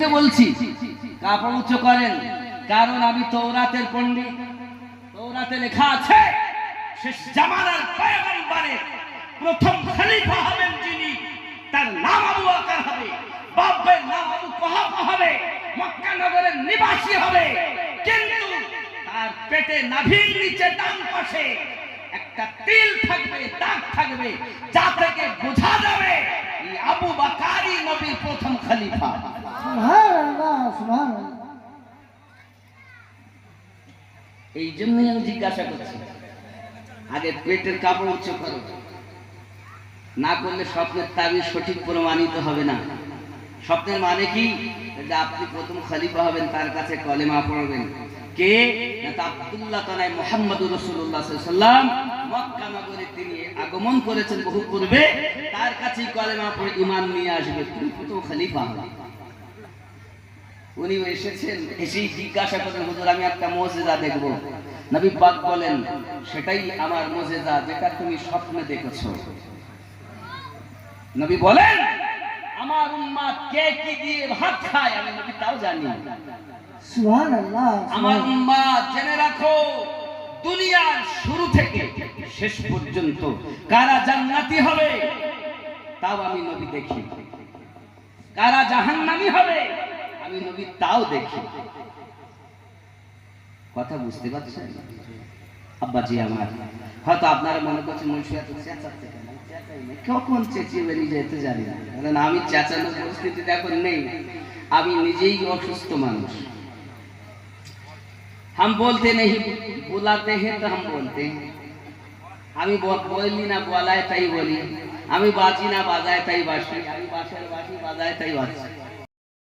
বলছি কাপড় উঁচু করেন, কারণ আমি তৌরাতের পণ্ডিত। তৌরাতে লেখা আছে শেষ জামানার পয়গম্বরের প্রথম খলিফা হবেন যিনি, তার নাম আবু বকর হবে, বাপের নাম আবু কুহাফা হবে, মক্কা নগরের নিবাসী হবে, কিন্তু তার পেটে নাভির নিচে ডান পাশে একটা তিল থাকবে, দাগ থাকবে, যা থেকে বোঝা যাবে এই আবু বকরই নবীর প্রথম খলিফা। সুবহানাল্লাহ, সুবহানাল্লাহ। এই জন্যই আমি জিজ্ঞাসা করছি, আগে পেটের কাপড় উচ্চ করো, না করলে স্বপ্নের তাবিজ সঠিক প্রমাণিত হবে না। স্বপ্নের মানে কি? যে আপনি প্রথম খলিফা হবেন, তার কাছে কলেমা পড়বেন। কে? আব্দুল্লাহ তানাই মুহাম্মদুর রাসূলুল্লাহ সাল্লাল্লাহু আলাইহি ওয়াসাল্লাম মক্কা নগরে তিনি আগমন করেছেন বহু পূর্বে, তার কাছেই কলেমা পড়ে ঈমান নিয়ে আসবে, তুমি প্রথম খলিফা হবে। উনি এসেছেন, এসেই জিজ্ঞাসা করেন, হুজুর আমি একটা মুজিজা দেখব। নবী পাক বলেন, সেটাই আমার মুজিজা যেটা তুমি স্বপ্নে দেখেছো। নবী বলেন, আমার উম্মত কে কি দিয়ে ভাত খায় আমি নবী তাও জানি। সুবহানাল্লাহ। আমার উম্মত জেনে রাখো, দুনিয়ার শুরু থেকে শেষ পর্যন্ত কারা জান্নাতি হবে তাও আমি নবী দেখি, কারা জাহান্নামী হবে আমি নবী তাও দেখি। কথা বুঝতে পারছেন আব্বাজি আমার? হয়তো আপনারা মনে করছেন মুন্সিয়া তো চেঁচাচ্ছে কেন? কখন চেঁচিয়ে বেরিয়ে যেতে জানি না, কারণ আমি চেঁচানোর পরিস্থিতিতে এখন নেই। আমি নিজেই অসুস্থ মানুষ। हम बोलते नहीं बुलाते हैं तो हम बोलते हैं। আমি বলি না বলায় তাই বলি, আমি বাজি না বাজায় তাই বাসি, আমি বাসার বাসি বাজায় তাই বাজছি।